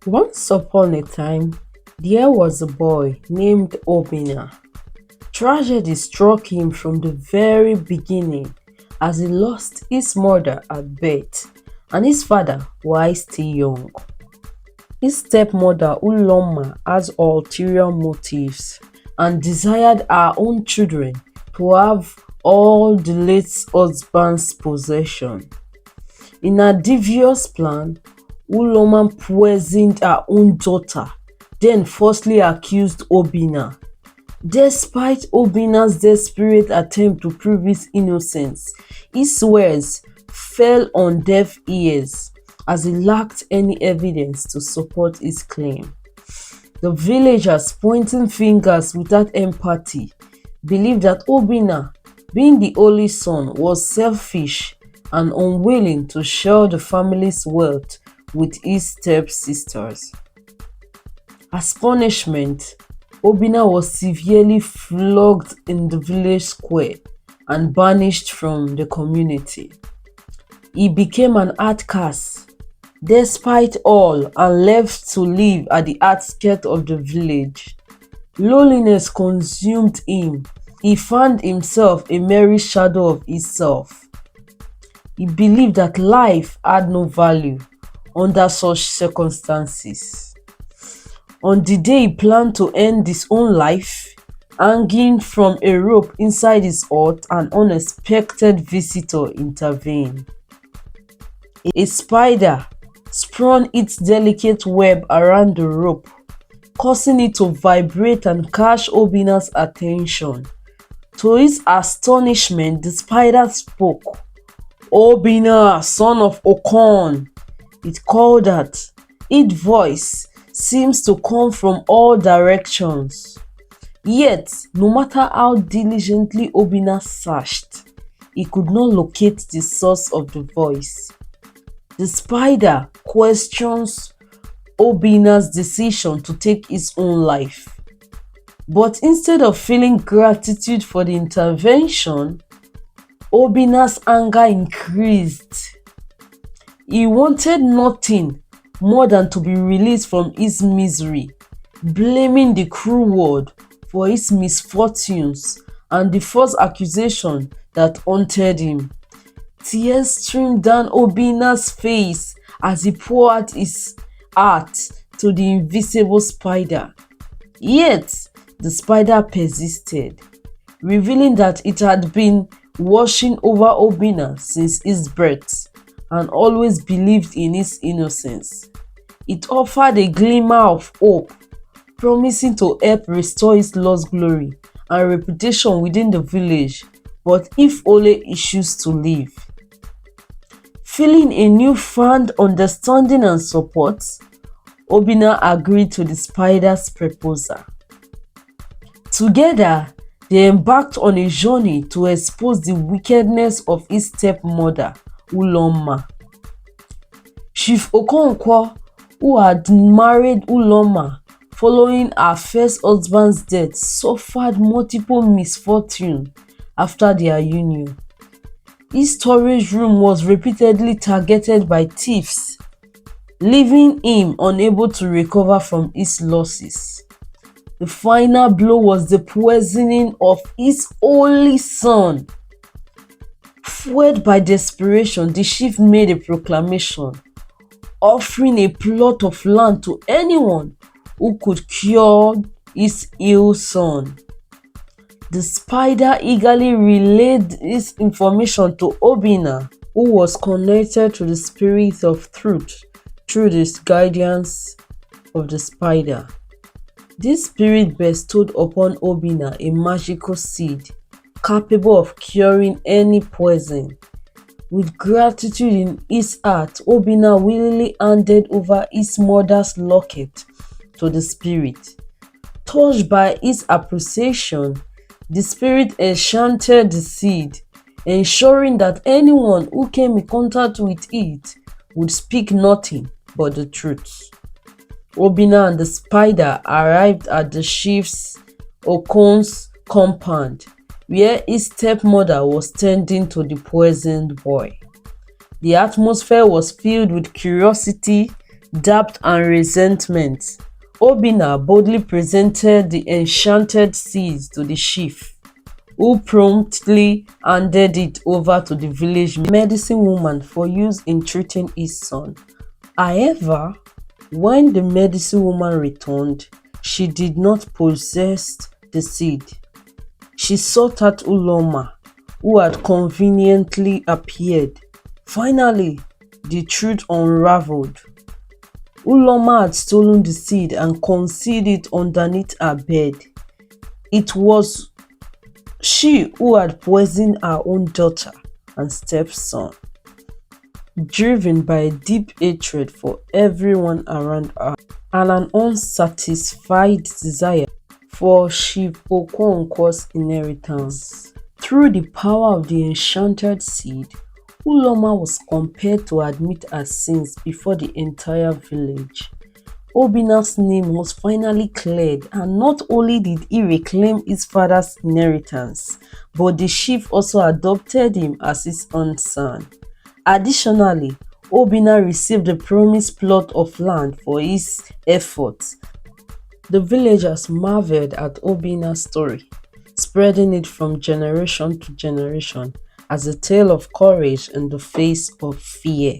Once upon a time, there was a boy named Obina. Tragedy struck him from the very beginning as he lost his mother at birth and his father while still young. His stepmother Uloma has ulterior motives and desired her own children to have all the late husband's possession. In her devious plan, Uloma poisoned her own daughter, then falsely accused Obina. Despite Obina's desperate attempt to prove his innocence, his words fell on deaf ears as he lacked any evidence to support his claim. The villagers, pointing fingers without empathy, believed that Obina, being the only son, was selfish and unwilling to share the family's wealth with his stepsisters. As punishment, Obina was severely flogged in the village square and banished from the community. He became an outcast despite all and left to live at the outskirts of the village. Loneliness consumed him. He found himself a merry shadow of himself. He believed that life had no value under such circumstances. On the day he planned to end his own life, hanging from a rope inside his hut, an unexpected visitor intervened. A spider spun its delicate web around the rope, causing it to vibrate and catch Obina's attention. To his astonishment, the spider spoke. "Obina, son of Okon," it called out. Its voice seems to come from all directions. Yet, no matter how diligently Obina searched, he could not locate the source of the voice. The spider questions Obina's decision to take his own life. But instead of feeling gratitude for the intervention, Obina's anger increased. He wanted nothing more than to be released from his misery, blaming the cruel world for his misfortunes and the false accusation that haunted him. Tears streamed down Obina's face as he poured out his heart to the invisible spider. Yet, the spider persisted, revealing that it had been watching over Obina since his birth and always believed in his innocence. It offered a glimmer of hope, promising to help restore his lost glory and reputation within the village, but if only he chose to live. Feeling a newfound understanding and support, Obina agreed to the spider's proposal. Together, they embarked on a journey to expose the wickedness of his stepmother, Uloma. Chief Okonkwo, who had married Uloma following her first husband's death, suffered multiple misfortunes after their union. His storage room was repeatedly targeted by thieves, leaving him unable to recover from his losses. The final blow was the poisoning of his only son. Fueled by desperation, the chief made a proclamation offering a plot of land to anyone who could cure his ill son. The spider eagerly relayed this information to Obina, who was connected to the spirit of truth through the guidance of the spider. This spirit bestowed upon Obina a magical seed capable of curing any poison. With gratitude in his heart, Obina willingly handed over his mother's locket to the spirit. Touched by his appreciation, the spirit enchanted the seed, ensuring that anyone who came in contact with it would speak nothing but the truth. Obina and the spider arrived at the chief's Okon's compound, where his stepmother was tending to the poisoned boy. The atmosphere was filled with curiosity, doubt and resentment, Obina boldly presented the enchanted seeds to the chief, who promptly handed it over to the village medicine woman for use in treating his son. However, when the medicine woman returned, she did not possess the seed. She sought out Uloma, who had conveniently appeared. Finally, the truth unraveled. Uloma had stolen the seed and concealed it underneath her bed. It was she who had poisoned her own daughter and stepson, driven by a deep hatred for everyone around her and an unsatisfied desire for Chief Okonkwo's inheritance. Through the power of the enchanted seed, Uloma was compelled to admit her sins before the entire village. Obina's name was finally cleared, and not only did he reclaim his father's inheritance, but the chief also adopted him as his own son. Additionally, Obina received a promised plot of land for his efforts. The villagers marveled at Obina's story, spreading it from generation to generation as a tale of courage in the face of fear.